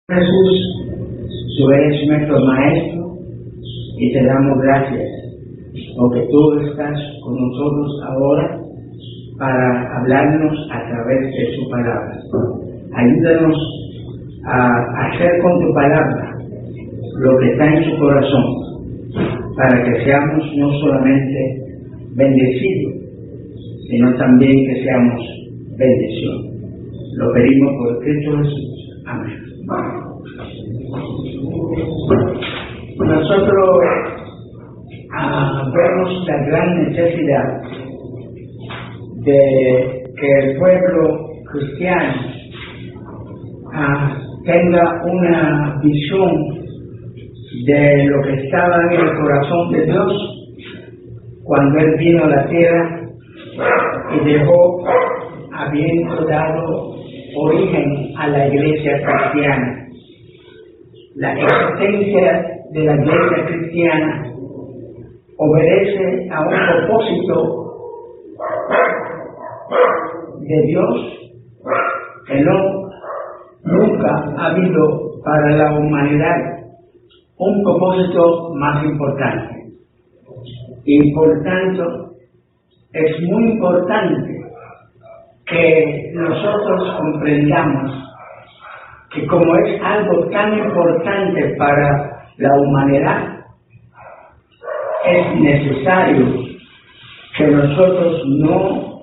Jesús, tú eres nuestro Maestro y te damos gracias porque tú estás con nosotros ahora para hablarnos a través de su palabra. Ayúdanos a hacer con tu palabra lo que está en su corazón para que seamos no solamente bendecidos, sino también que seamos bendición. Lo pedimos por Cristo Jesús. Amén. Nosotros vemos la gran necesidad de que el pueblo cristiano tenga una visión de lo que estaba en el corazón de Dios cuando Él vino a la tierra y dejó, habiendo dado origen a la iglesia cristiana. La existencia de la iglesia cristiana obedece a un propósito de Dios que nunca ha habido para la humanidad un propósito más importante. Y por tanto, es muy importante que nosotros comprendamos que como es algo tan importante para la humanidad, es necesario que nosotros no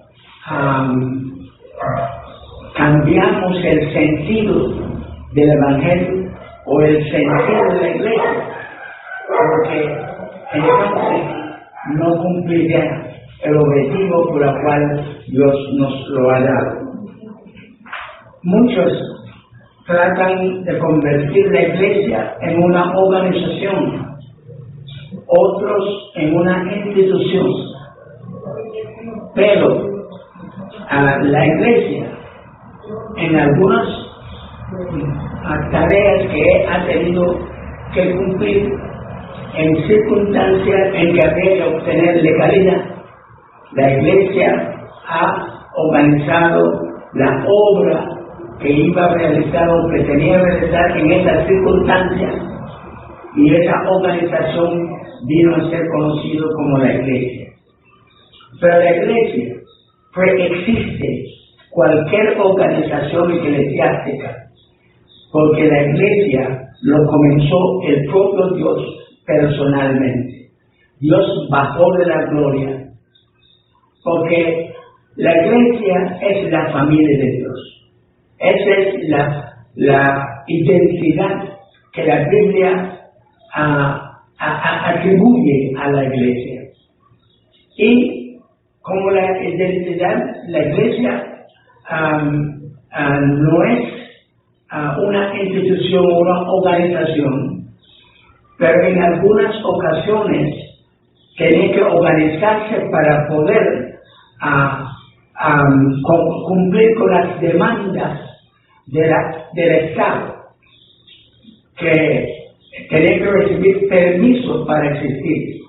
cambiamos el sentido del Evangelio o el sentido de la iglesia, porque entonces no cumplirá el objetivo por el cual Dios nos lo ha dado. Muchos tratan de convertir la iglesia en una organización, otros en una institución, pero la iglesia en algunas tareas que ha tenido que cumplir en circunstancias en que había que obtener legalidad, la iglesia ha organizado la obra que iba a realizar o que tenía que realizar en esas circunstancias, y esa organización vino a ser conocido como la iglesia. Pero la iglesia preexiste cualquier organización eclesiástica, porque la iglesia lo comenzó el propio Dios personalmente. Dios bajó de la gloria, porque la iglesia es la familia de Dios. Esa es la identidad que la Biblia atribuye a la iglesia. Y como la identidad, la iglesia no es una institución o una organización, pero en algunas ocasiones tiene que organizarse para poder cumplir con las demandas del Estado, que tiene que recibir permiso para existir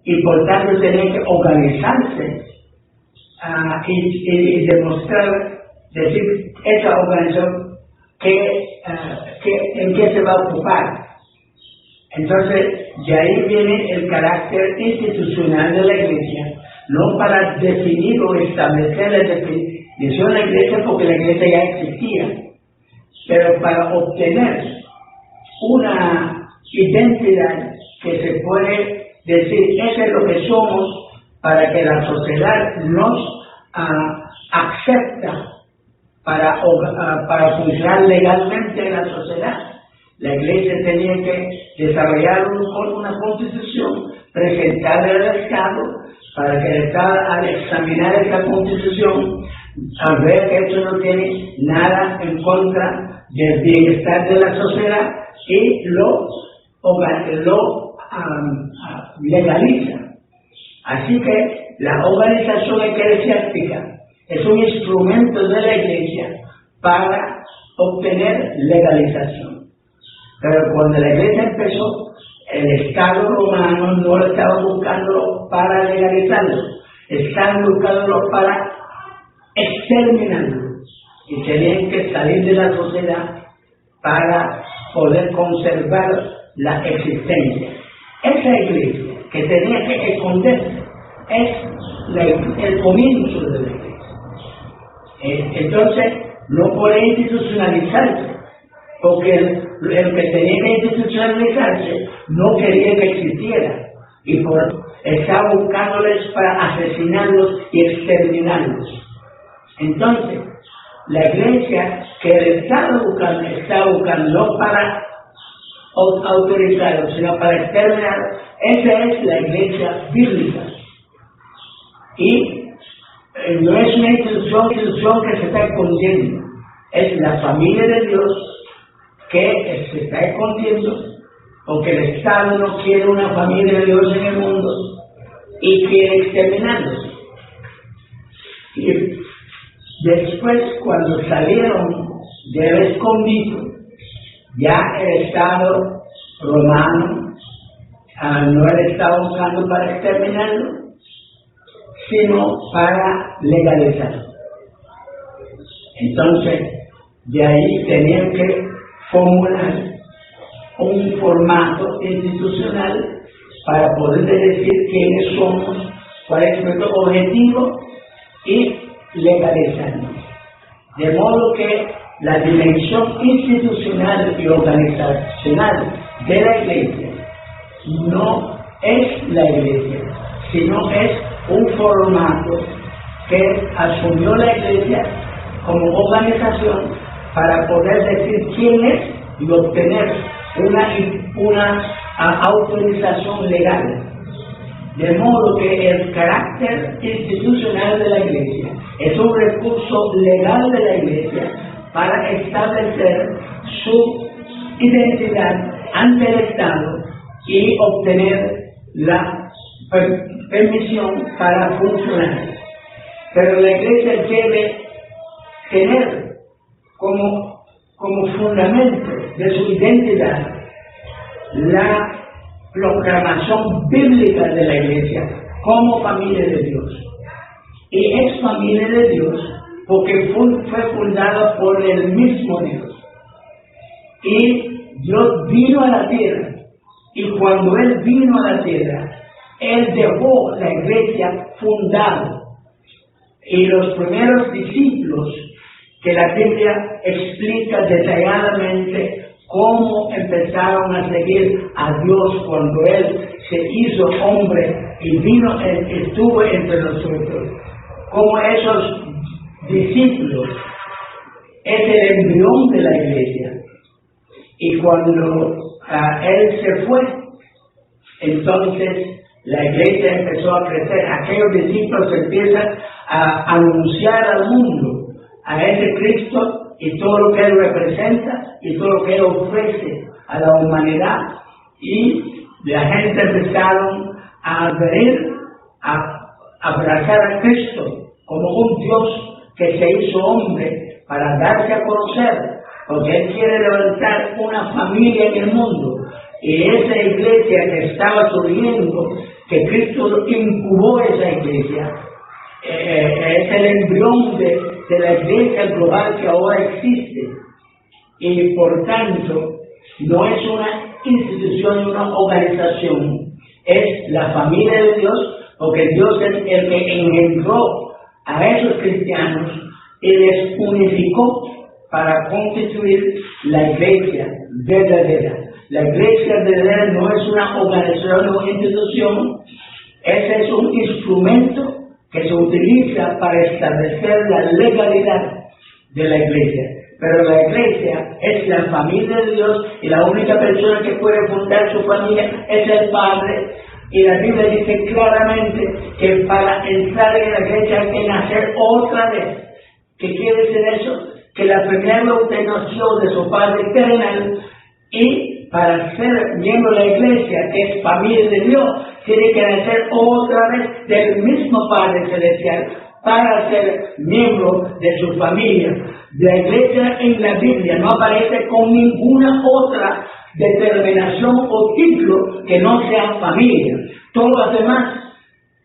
y por tanto tiene que organizarse y demostrar, decir, esa organización en qué se va a ocupar. Entonces, de ahí viene el carácter institucional de la iglesia, no para definir o establecer la definición de la iglesia porque la iglesia ya existía, pero para obtener una identidad que se puede decir, eso es lo que somos, para que la sociedad nos acepta para funcionar legalmente en la sociedad. La iglesia tenía que desarrollar una constitución, presentarla al Estado, para que el Estado, al examinar esta constitución, al ver que esto no tiene nada en contra del bienestar de la sociedad, y lo legaliza. Así que la organización eclesiástica es un instrumento de la iglesia para obtener legalización. Pero cuando la iglesia empezó, el Estado romano no lo estaba buscando para legalizarlo, estaban buscándolo para exterminarlo. Y tenían que salir de la sociedad para poder conservar la existencia. Esa iglesia que tenía que esconderse es el comienzo de la iglesia. Entonces, no puede institucionalizarse, porque el que tenía que institucionalizarse no quería que existiera, y estaba buscándoles para asesinarlos y exterminarlos. Entonces, la iglesia que él estaba buscando no para autorizarlos, sino para exterminarlos. Esa es la iglesia bíblica. Y no es una institución que se está escondiendo, es la familia de Dios que se está escondiendo, porque el Estado no quiere una familia de Dios en el mundo y quiere exterminarlos. Y después, cuando salieron del escondite, ya el Estado romano no el estaba buscando para exterminarlo, sino para legalizarlo. Entonces, de ahí tenían que formular un formato institucional para poder decir quiénes somos, cuál es nuestro objetivo y legalizarnos. De modo que la dimensión institucional y organizacional de la iglesia no es la iglesia, sino es un formato que asumió la iglesia como organización para poder decir quién es y obtener una autorización legal. De modo que el carácter institucional de la iglesia es un recurso legal de la iglesia para establecer su identidad ante el Estado y obtener la permisión para funcionar. Pero la iglesia debe tener como fundamento de su identidad la proclamación bíblica de la iglesia como familia de Dios. Y es familia de Dios porque fue fundada por el mismo Dios. Y Dios vino a la tierra, y cuando Él vino a la tierra, Él dejó la iglesia fundada. Y los primeros discípulos, que la Biblia explica detalladamente cómo empezaron a seguir a Dios cuando Él se hizo hombre y vino, estuvo entre nosotros. Como esos discípulos es el embrión de la iglesia. Y cuando Él se fue, entonces la iglesia empezó a crecer. Aquellos discípulos empiezan a anunciar al mundo a ese Cristo y todo lo que Él representa y todo lo que Él ofrece a la humanidad. Y la gente empezaron a venir a abrazar a Cristo como un Dios que se hizo hombre para darse a conocer, porque Él quiere levantar una familia en el mundo. Y esa iglesia que estaba surgiendo, que Cristo incubó esa iglesia, es el embrión de la iglesia global que ahora existe. Y por tanto, no es una institución, una organización, es la familia de Dios, porque Dios es el que engendró a esos cristianos y les unificó para constituir la iglesia verdadera. La iglesia verdadera no es una organización o institución, ese es un instrumento que se utiliza para establecer la legalidad de la iglesia. Pero la iglesia es la familia de Dios y la única persona que puede fundar su familia es el Padre. Y la Biblia dice claramente que para entrar en la iglesia hay que nacer otra vez. ¿Qué quiere decir eso? Que la primera usted nació de su Padre terrenal, y para ser miembro de la iglesia, que es familia de Dios, tiene que nacer otra vez del mismo Padre celestial para ser miembro de su familia. La iglesia en la Biblia no aparece con ninguna otra determinación o título que no sea familia. Todos los demás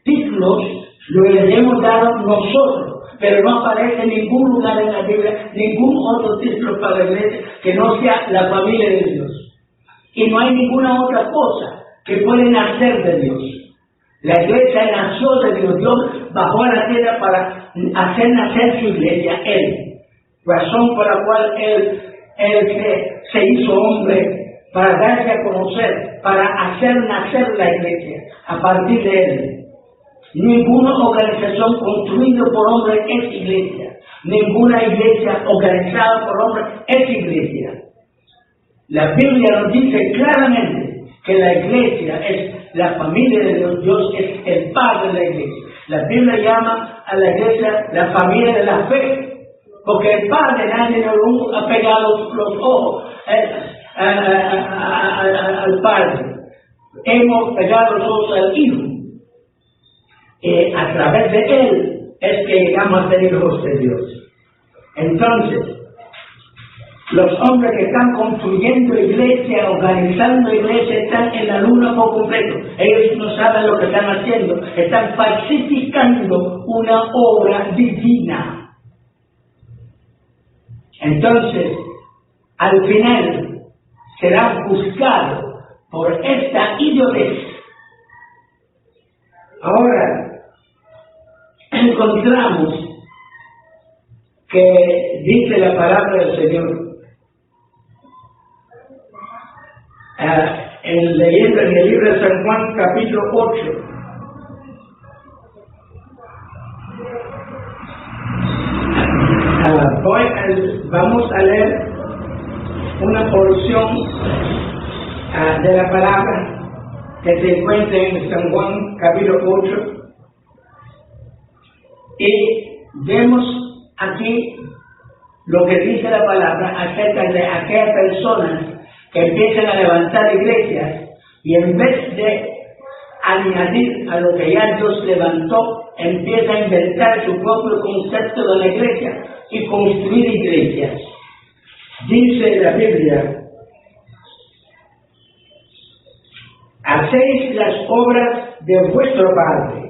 títulos los hemos dado nosotros, pero no aparece en ningún lugar en la Biblia, ningún otro título para la iglesia que no sea la familia de Dios. Y no hay ninguna otra cosa que puede nacer de Dios. La iglesia nació de Dios. Dios bajó a la tierra para hacer nacer su iglesia, Él. Razón por la cual Él se hizo hombre, para darse a conocer, para hacer nacer la iglesia a partir de Él. Ninguna organización construida por hombres es iglesia. Ninguna iglesia organizada por hombres es iglesia. La Biblia nos dice claramente que la iglesia es la familia de Dios. Dios es el padre de la iglesia. La Biblia llama a la iglesia la familia de la fe, porque el padre, nadie nos ha pegado los ojos al padre. Hemos pegado los ojos al hijo. A través de él es que llegamos a ser hijos de Dios. Entonces, los hombres que están construyendo iglesia, organizando iglesia, están en la luna por completo. Ellos no saben lo que están haciendo. Están falsificando una obra divina. Entonces, al final, serán juzgados por esta idiotez. Ahora, encontramos que dice la palabra del Señor, leyendo en el libro de San Juan capítulo 8, vamos a leer una porción de la palabra que se encuentra en San Juan capítulo 8, y vemos aquí lo que dice la palabra acerca de aquellas personas que empiezan a levantar iglesias y en vez de añadir a lo que ya Dios levantó, empieza a inventar su propio concepto de la iglesia y construir iglesias. Dice la Biblia: hacéis las obras de vuestro Padre.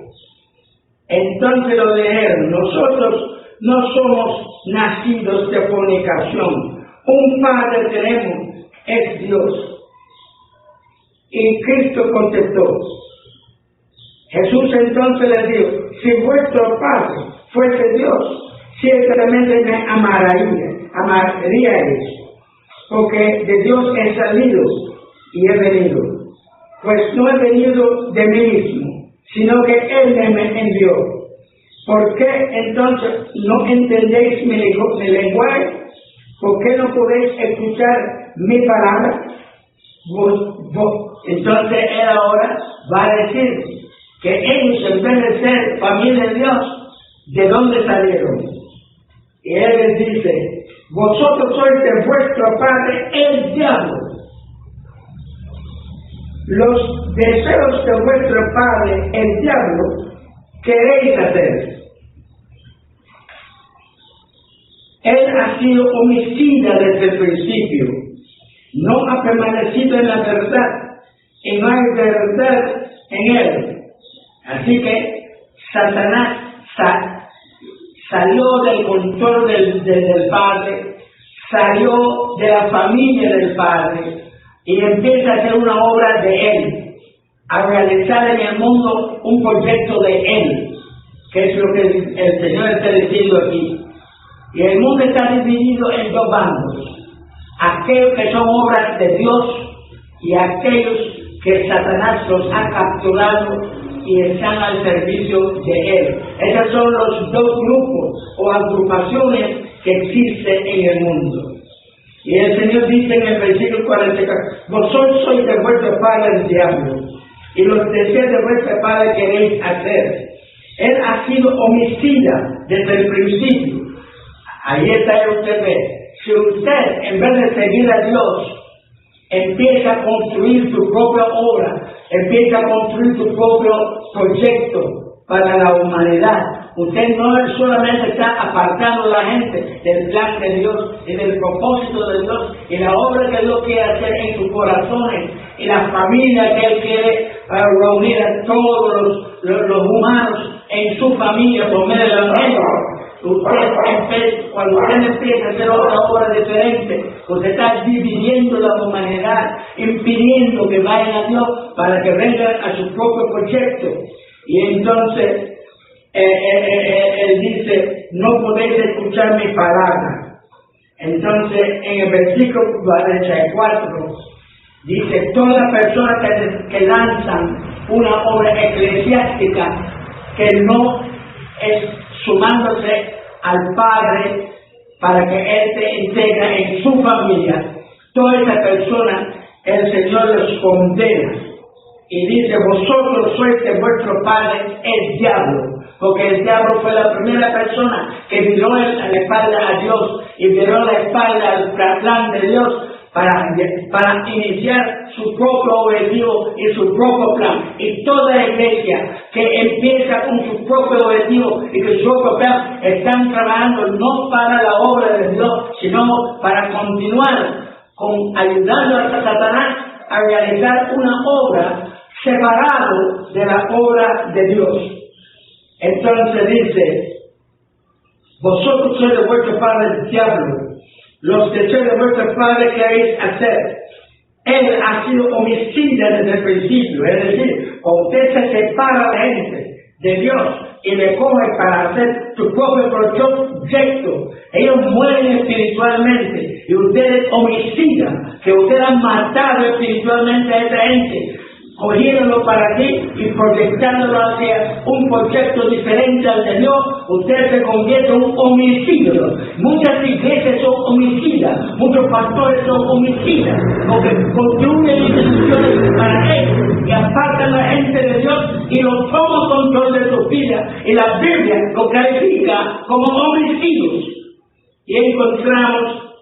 Entonces lo dijeron: nosotros no somos nacidos de fornicación, un Padre tenemos, es Dios. Y Cristo contestó. Jesús entonces les dijo: si vuestro Padre fuese Dios, ciertamente me amaríais, porque de Dios he salido y he venido. Pues no he venido de mí mismo, sino que Él me envió. ¿Por qué entonces no entendéis mi lenguaje? ¿Por qué no podéis escuchar mi palabra? Entonces Él ahora va a decir que ellos, en vez de ser familia de Dios, ¿de dónde salieron? Y Él les dice: vosotros sois de vuestro padre el diablo. Los deseos de vuestro padre el diablo queréis hacer. Él ha sido homicida desde el principio, no ha permanecido en la verdad y no hay verdad en él. Así que Satanás salió del control del Padre, salió de la familia del Padre y empieza a hacer una obra de Él, a realizar en el mundo un proyecto de Él, que es lo que el Señor está diciendo aquí. Y el mundo está dividido en dos bandos: aquellos que son obras de Dios y aquellos que Satanás los ha capturado y están al servicio de Él. Esos son los dos grupos o agrupaciones que existen en el mundo. Y el Señor dice en el versículo 44: vosotros sois de vuestro padre el diablo, y los deseos de vuestro padre queréis hacer. Él ha sido homicida desde el principio. Ahí está, usted ve. Si usted, en vez de seguir a Dios, empieza a construir su propia obra, empieza a construir su propio proyecto para la humanidad, usted no solamente está apartando a la gente del plan de Dios y del propósito de Dios y la obra que Dios quiere hacer en sus corazones y la familia que Él quiere reunir a todos los humanos en su familia por medio del Evangelio. cuando usted empieza a hacer otra obra diferente, usted está dividiendo la humanidad, impidiendo que vayan a Dios para que vengan a su propio proyecto. Y entonces él dice, no podéis escuchar mi palabra. Entonces en el versículo 44 dice, todas las personas que lanzan una obra eclesiástica que no es sumándose al Padre para que Él te integre en su familia, toda esa persona el Señor los condena y dice, vosotros sois de vuestro padre el diablo, porque el diablo fue la primera persona que viró la espalda a Dios y viró la espalda al plan de Dios para iniciar su propio objetivo y su propio plan. Y toda iglesia que empieza con su propio objetivo y con su propio plan están trabajando no para la obra de Dios, sino para continuar ayudando a Satanás a realizar una obra separado de la obra de Dios. Entonces dice, vosotros sois de vuestro padre el diablo, los deseos de vuestro padre queréis hacer. Él ha sido homicida desde el principio, es decir, cuando usted se separa la gente de Dios y le coge para hacer su propio proyecto, ellos mueren espiritualmente y usted es homicida, que usted ha matado espiritualmente a esa gente, cogiéndolo para ti y proyectándolo hacia un proyecto diferente al de Dios, usted se convierte en un homicidio. Muchas iglesias son homicidas, muchos pastores son homicidas, porque construyen instituciones para ellos y apartan a la gente de Dios y los toman control de sus vidas, y la Biblia lo califica como homicidios. Y encontramos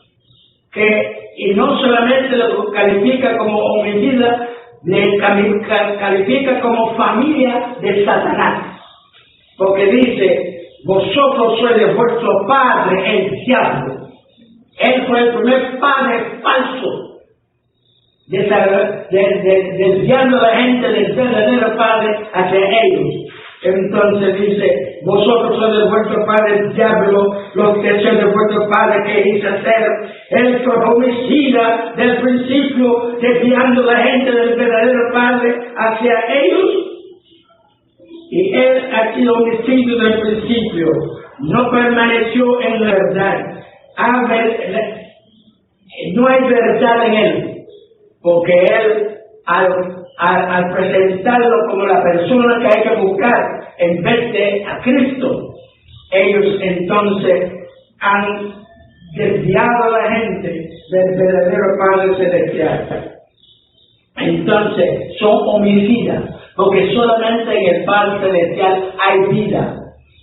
que, y no solamente lo califica como homicida, le califica como familia de Satanás, porque dice, vosotros sois de vuestro padre el diablo. Él fue el primer padre falso, desviando a la gente del verdadero padre hacia ellos. Entonces dice, vosotros sois de vuestro padre el diablo, los que sois de vuestro padre queréis hacer. Él fue homicida del principio, desviando a la gente del verdadero padre hacia ellos. Y él ha sido homicidio del principio, no permaneció en la verdad. No hay verdad en él, porque él al presentarlo como la persona que hay que buscar en vez de a Cristo, ellos entonces han desviado a la gente del verdadero Padre Celestial. Entonces son homicidas, porque solamente en el Padre Celestial hay vida.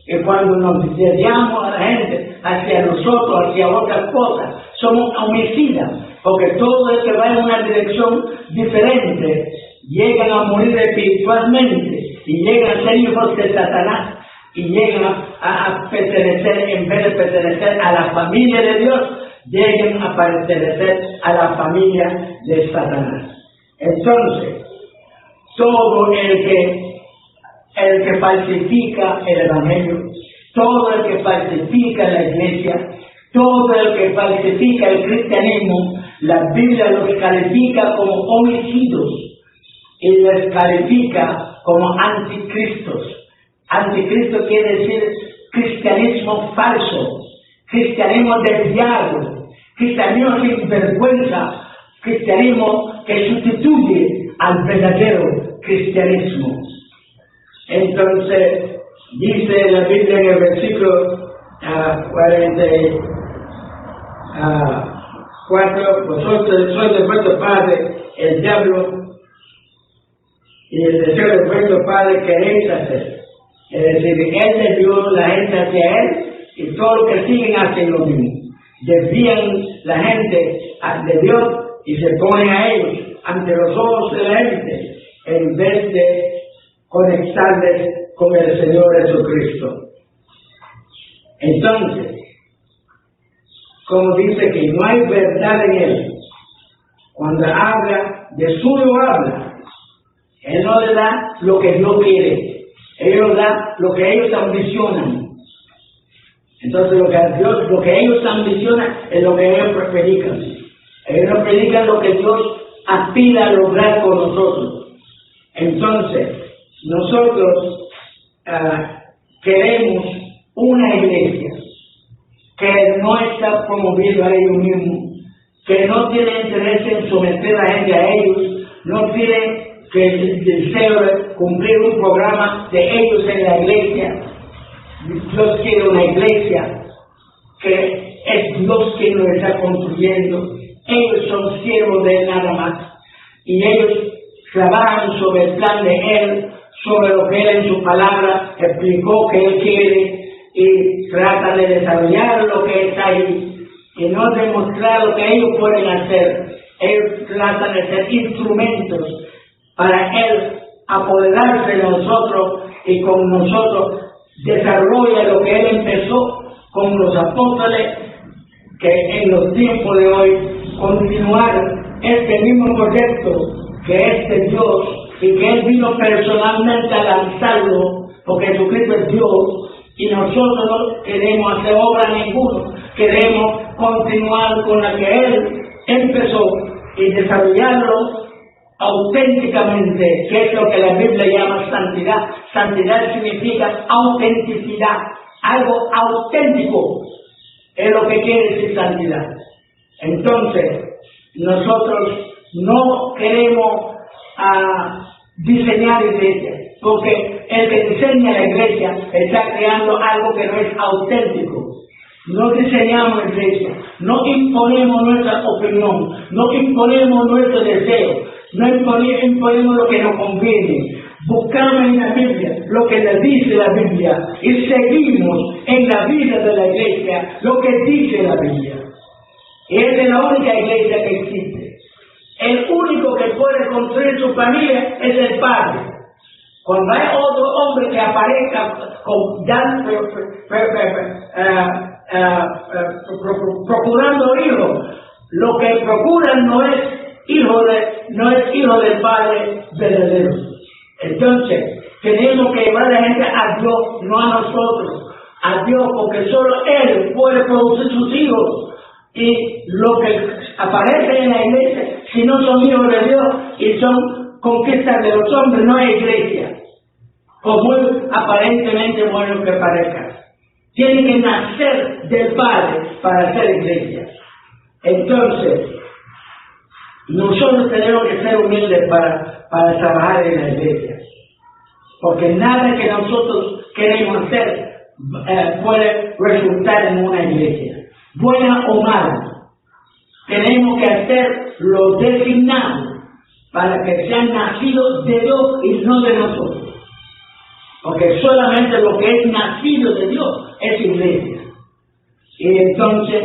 Y cuando nos desviamos a la gente hacia nosotros, hacia otras cosas, somos homicidas, porque todo el que va en una dirección diferente llegan a morir espiritualmente y llegan a ser hijos de Satanás y llegan a pertenecer, en vez de pertenecer a la familia de Dios, llegan a pertenecer a la familia de Satanás. Entonces, todo el que falsifica el Evangelio, todo el que falsifica la iglesia, todo el que falsifica el cristianismo, la Biblia los califica como homicidios y les califica como anticristos. Anticristo quiere decir cristianismo falso, cristianismo desviado, cristianismo sin vergüenza, cristianismo que sustituye al verdadero cristianismo. Entonces, dice la Biblia en el versículo 44, vosotros sois de vuestro padre el diablo, y el deseo de vuestro padre queréis hacer. Es decir, él desvió la gente hacia él, y todos los que siguen hacen lo mismo. Desvían la gente de Dios y se ponen a ellos ante los ojos de la gente, en vez de conectarles con el Señor Jesucristo. Entonces, como dice que no hay verdad en él, cuando habla, de suyo habla. Él no le da lo que Dios quiere, él le da lo que ellos ambicionan. Entonces lo que ellos ambicionan es lo que ellos predican. Ellos no predican lo que Dios aspira a lograr con nosotros. Entonces, nosotros queremos una iglesia que no está promovida a ellos mismos, que no tiene interés en someter a la gente a ellos, no tiene que el deseo de cumplir un programa de ellos en la iglesia. Dios quiere una iglesia que es Dios quien lo está construyendo. Ellos son siervos de Él nada más. Y ellos trabajan sobre el plan de Él, sobre lo que Él en su palabra explicó que Él quiere, y tratan de desarrollar lo que está ahí y no demostrar lo que ellos pueden hacer. Ellos tratan de ser instrumentos para Él apoderarse de nosotros y con nosotros desarrolla lo que Él empezó con los apóstoles, que en los tiempos de hoy continuar este mismo proyecto que es de Dios y que Él vino personalmente a lanzarlo, porque Jesucristo es Dios y nosotros no queremos hacer obra ninguna, queremos continuar con la que Él empezó y desarrollarlo auténticamente, que es lo que la Biblia llama santidad. Santidad significa autenticidad, algo auténtico es lo que quiere decir santidad. Entonces, nosotros no queremos diseñar iglesias, porque el que diseña la iglesia está creando algo que no es auténtico. No diseñamos iglesias, no imponemos nuestra opinión, no imponemos nuestro deseo, no imponemos lo que nos conviene. Buscamos en la Biblia lo que le dice la Biblia y seguimos en la vida de la iglesia lo que dice la Biblia. Y esa es la única iglesia que existe. El único que puede construir su familia es el padre. Cuando hay otro hombre que aparezca procurando hijos, lo que procuran no es hijo del Padre verdadero. Entonces, tenemos que llevar a la gente a Dios, no a nosotros, a Dios, porque solo Él puede producir sus hijos. Y lo que aparece en la iglesia, si no son hijos de Dios y son conquistas de los hombres, no es iglesia, por muy aparentemente bueno que parezca. Tienen que nacer del Padre para ser iglesia. Entonces, nosotros tenemos que ser humildes para trabajar en la iglesia, porque nada que nosotros queremos hacer puede resultar en una iglesia, buena o mala. Tenemos que hacer lo designado para que sean nacidos de Dios y no de nosotros, porque solamente lo que es nacido de Dios es iglesia. Y entonces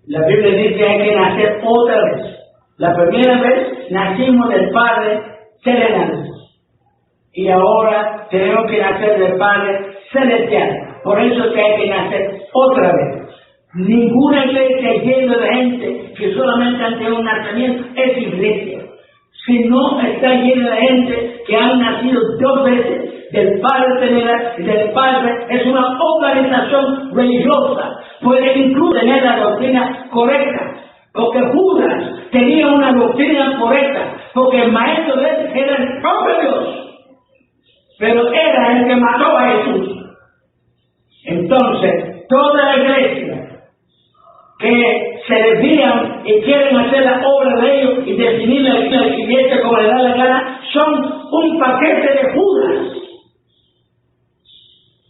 la Biblia dice que hay que nacer otra vez. La primera vez nacimos del Padre terrenal y ahora tenemos que nacer del Padre celestial. Por eso es que hay que nacer otra vez. Ninguna iglesia llena de gente que solamente han tenido un nacimiento es iglesia. Si no está llena de gente que han nacido dos veces del Padre terrenal y del Padre, es una organización religiosa. Puede incluso tener la doctrina correcta, porque Judas tenía una doctrina correcta, porque el maestro de él era el propio Dios, pero era el que mató a Jesús. Entonces, toda la iglesia que se desvían y quieren hacer la obra de ellos y definir la iglesia como le da la gana, son un paquete de Judas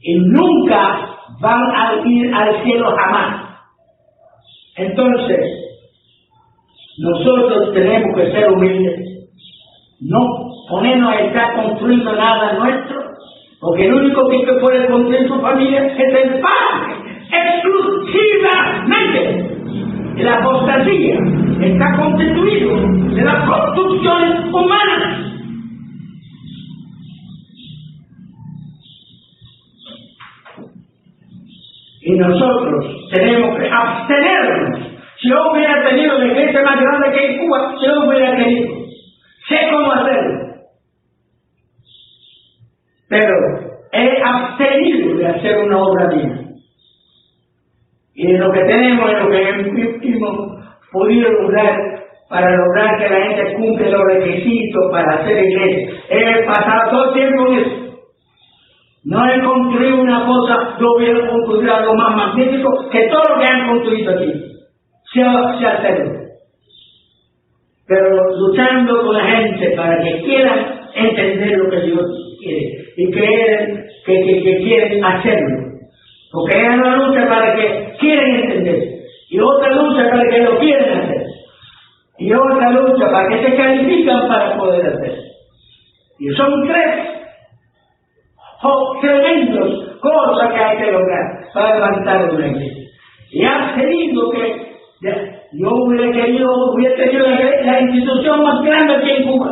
y nunca van a ir al cielo jamás. Entonces, nosotros tenemos que ser humildes, no ponernos a estar construyendo nada nuestro, porque el único que puede construir su familia es el Padre, exclusivamente. La apostasía está constituido de las construcciones humanas. Y nosotros tenemos que abstenernos. Si yo hubiera tenido la iglesia más grande que en Cuba, yo hubiera querido. Sé cómo hacerlo. Pero he abstenido de hacer una obra mía. Y en lo que tenemos, en lo que hemos podido lograr, para lograr que la gente cumpla los requisitos para hacer iglesia, he pasado todo el tiempo en eso. No he construido una cosa, yo hubiera construido algo más magnífico que todo lo que han construido aquí. Se hacerlo. Pero luchando con la gente para que quieran entender lo que Dios quiere y que quieren hacerlo. Porque hay una lucha para que quieren entender y otra lucha para que lo quieren hacer y otra lucha para que se califican para poder hacer. Y son tres tremendos cosas que hay que lograr para levantar una iglesia. Y ha tenido que yo hubiera tenido la institución más grande aquí en Cuba,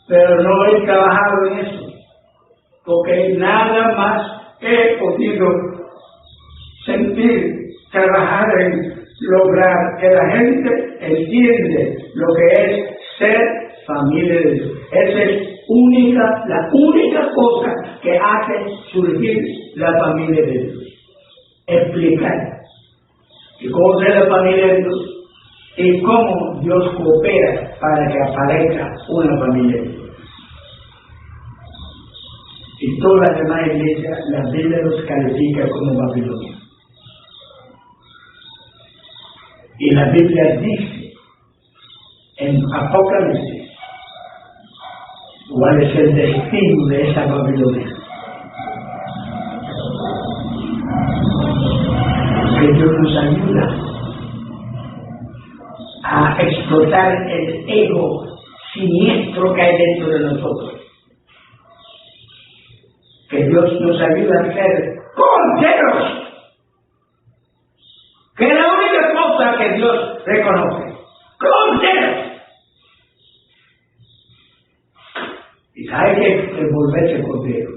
pero no he trabajado en eso, porque nada más he podido sentir, trabajar en lograr que la gente entiende lo que es ser familia de Dios. Esa es la única cosa que hace surgir la familia de Dios. Explicar y cómo es la familia de Dios y cómo Dios coopera para que aparezca una familia de Dios. Y todas las demás iglesias, la Biblia los califica como Babilonia. Y la Biblia dice en Apocalipsis cuál es el destino de esa Babilonia. Que Dios nos ayuda a explotar el ego siniestro que hay dentro de nosotros. Que Dios nos ayuda a ser corderos. Que es la única cosa que Dios reconoce. Corderos. Y hay que volverse cordero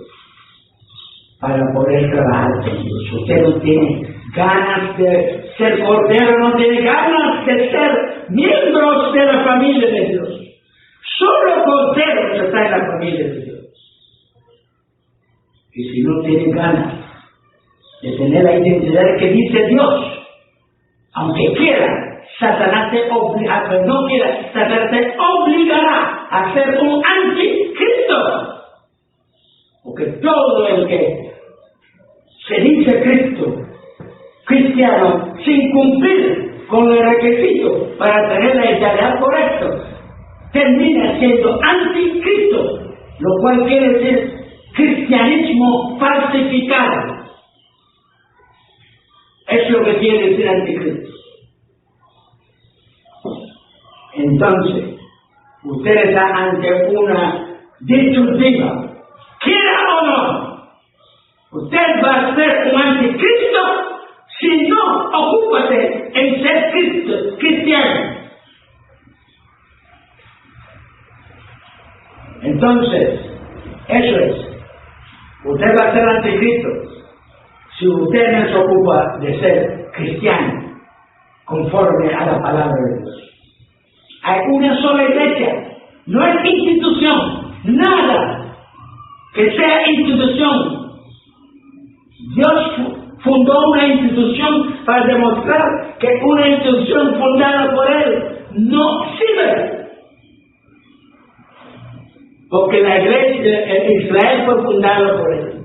para poder trabajar con Dios. Usted no tiene ganas de ser cordero, no tiene ganas de ser miembros de la familia de Dios. Solo corderos está en la familia de Dios. Y si no tiene ganas de tener la identidad que dice Dios, aunque quiera, Satanás te obligará, no quiera, Satanás te obligará a ser un anticristo. Porque todo el que se dice cristiano, sin cumplir con el requisito para tener la identidad correcta, termina siendo anticristo, lo cual quiere decir cristianismo falsificado. Es lo que quiere decir anticristo. Entonces, usted está ante una disyuntiva, quiera o no. Usted va a ser un anticristo si no ocúpate en ser cristiano. Entonces, eso es. Usted va a ser anticristo si usted no se ocupa de ser cristiano conforme a la palabra de Dios. Hay una sola iglesia, no es institución, nada que sea institución. Dios fundó una institución para demostrar que una institución fundada por Él no sirve. Porque la iglesia en Israel fue fundada por Él.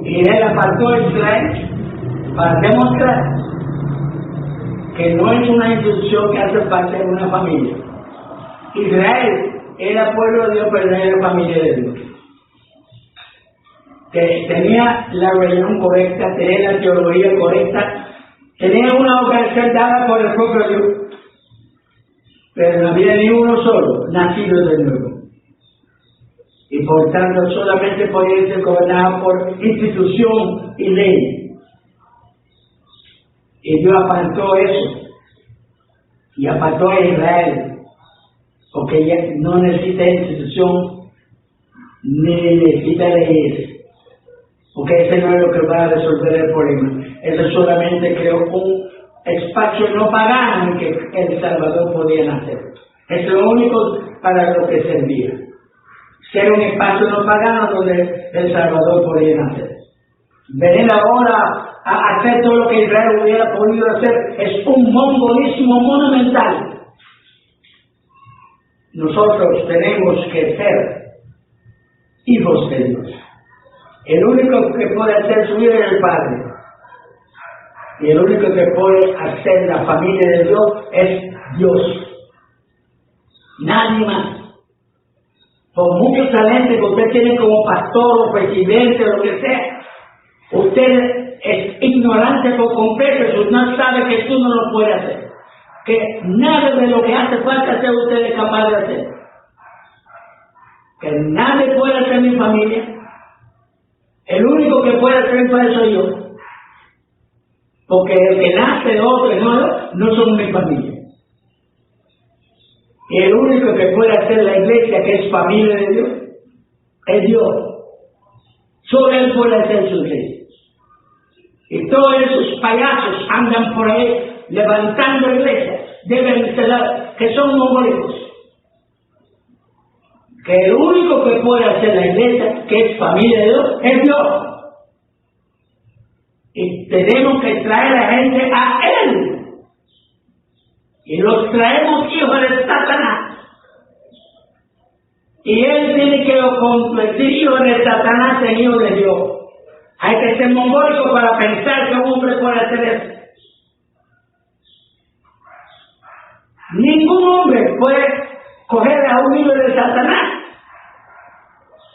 Y Él apartó a Israel para demostrar que no es una institución que hace parte de una familia. Israel era pueblo de Dios, pero no era familia de Dios. Que tenía la religión correcta, tenía la teología correcta, tenía una organización dada por el propio Dios, pero no había ni uno solo nacido de nuevo. Y por tanto solamente podía ser gobernado por institución y ley. Y Dios apartó eso. Y apartó a Israel. Porque ella no necesita institución ni necesita leyes. Porque ese no es lo que va a resolver el problema. Eso solamente creó un espacio no pagano en que el Salvador podía nacer. Es lo único para lo que servía. ser un espacio no pagano donde El Salvador podría nacer. Venir ahora a hacer todo lo que Israel hubiera podido hacer es un mongolismo monumental. Nosotros tenemos que ser hijos de Dios. El único que puede hacer su vida es el Padre. Y el único que puede hacer la familia de Dios es Dios. Nadie más. Por mucho talento que usted tiene como pastor o presidente o lo que sea, usted es ignorante por completo, usted no sabe que tú no lo puedes hacer. Que nada de lo que hace falta hacer usted es capaz de hacer. Que nadie puede hacer mi familia. El único que puede hacer para eso soy yo. Porque el que nace de otro no son mi familia. Y el único que puede hacer la iglesia, que es familia de Dios, es Dios. Solo Él puede hacer su iglesia. Y todos esos payasos andan por ahí levantando iglesias, deben ser, que son mongólicos. Que el único que puede hacer la iglesia, que es familia de Dios, es Dios. Y tenemos que traer a la gente a Él. Y los traemos hijos de Satanás. Y Él tiene que convertir hijos de Satanás en hijos de Dios. Hay que ser mongólico para pensar que un hombre puede hacer eso. Ningún hombre puede coger a un hijo de Satanás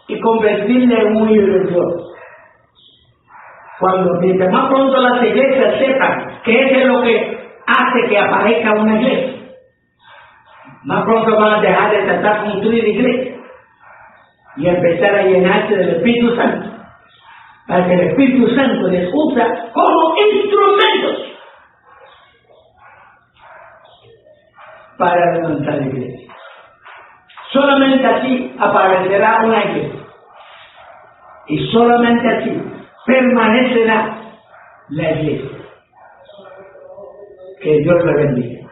y convertirle en un hijo de Dios. Mientras más pronto las iglesias sepan que eso es lo que hace que aparezca una iglesia, más pronto van a dejar de tratar de construir iglesias y empezar a llenarse del Espíritu Santo, para que el Espíritu Santo les usa como instrumentos para levantar la iglesia. Solamente así aparecerá una iglesia y solamente así permanecerá la iglesia. Que Dios la bendiga.